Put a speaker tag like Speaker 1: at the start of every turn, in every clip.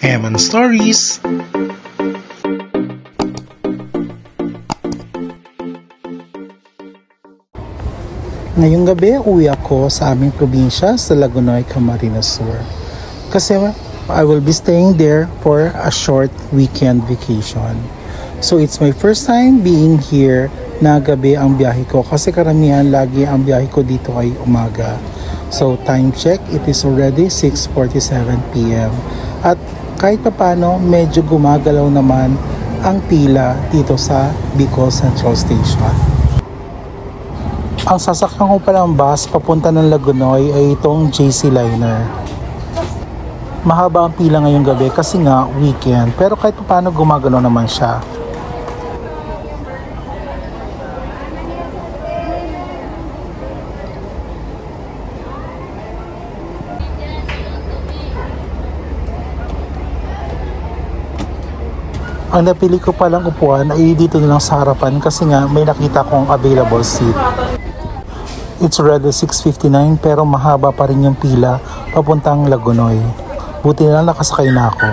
Speaker 1: Eman Stories. Ngayong gabi, uwi ako sa aming probinsya sa Lagonoy, Camarines Sur. Kasi I will be staying there for a short weekend vacation. So it's my first time being here na gabi ang biyahe ko kasi karamihan lagi ang biyahe ko dito ay umaga. So time check, it is already 6:47 p.m. At kahit paano medyo gumagalaw naman ang pila dito sa Bicol Central Station. Ang sasakyan ko palang bus papunta ng Lagonoy ay itong JC Liner. Mahaba ang pila ngayong gabi kasi nga weekend, pero kahit paano gumagalaw naman siya. Ang napili ko palang upuan ay dito na lang sa harapan kasi nga may nakita kong available seat. It's already 6:59 pero mahaba pa rin yung pila papuntang Lagonoy. Buti na lang nakasakay na ako.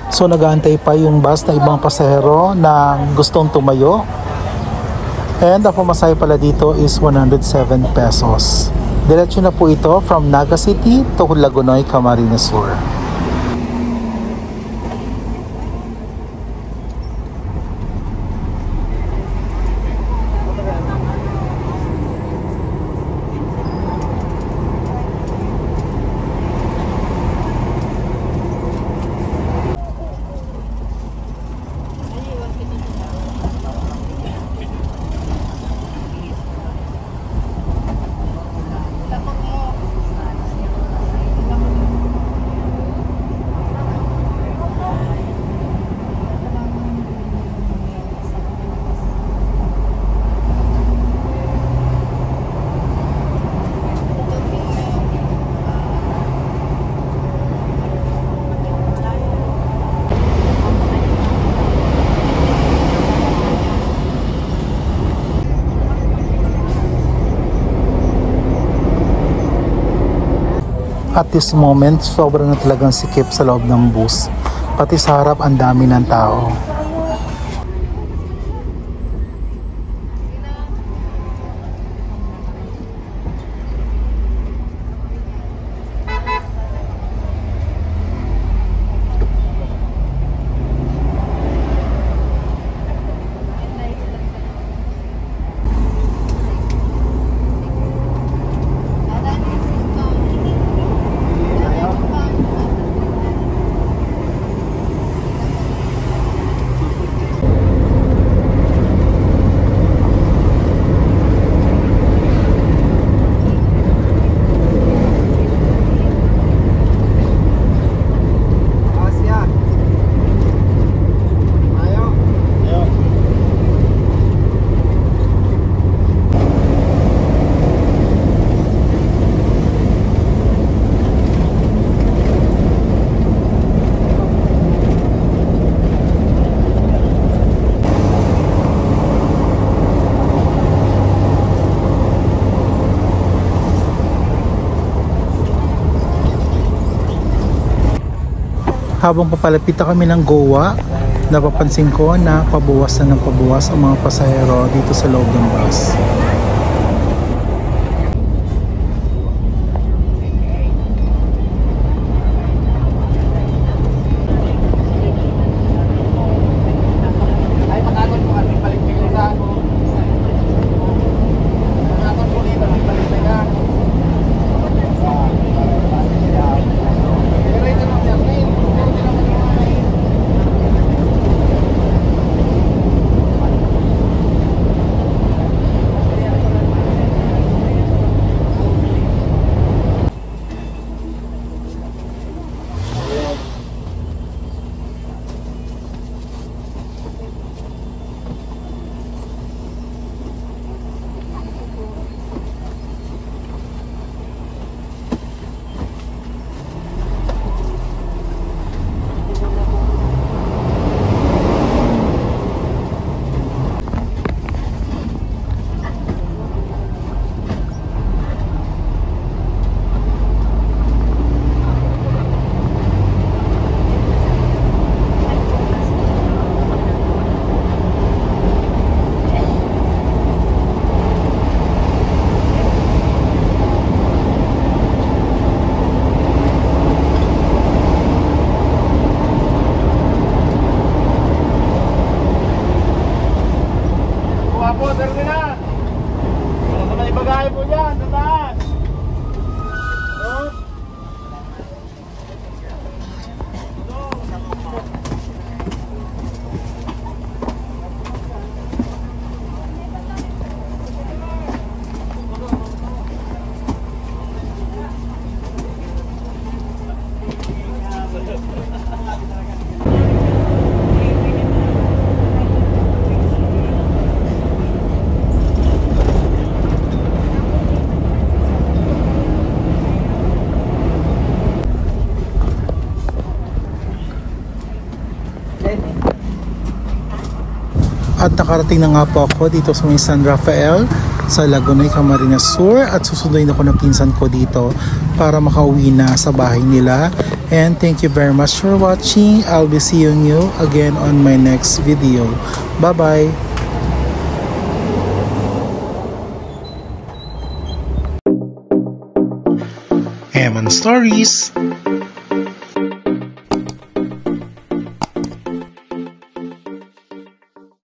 Speaker 1: So nag-aantay pa yung bus na ibang pasahero na gustong tumayo. And ang pamasahe pala dito is 107 pesos. Diretso na po ito from Naga City to Lagonoy, Camarines Sur. At this moment, sobrang na talagang sikip sa loob ng bus. Pati sa harap, ang dami ng tao. Habang papalapit kami ng Goa, napapansin ko na pabuwas na ng pabuwas ang mga pasahero dito sa loob ng bus. At nakarating na nga po ako dito sa may San Rafael sa Lagunoy, Camarines Sur, at susunduin ako ng pinsan ko dito para makauwi na sa bahay nila. And thank you very much for watching. I'll be seeing you again on my next video. Bye-bye! Eman Stories.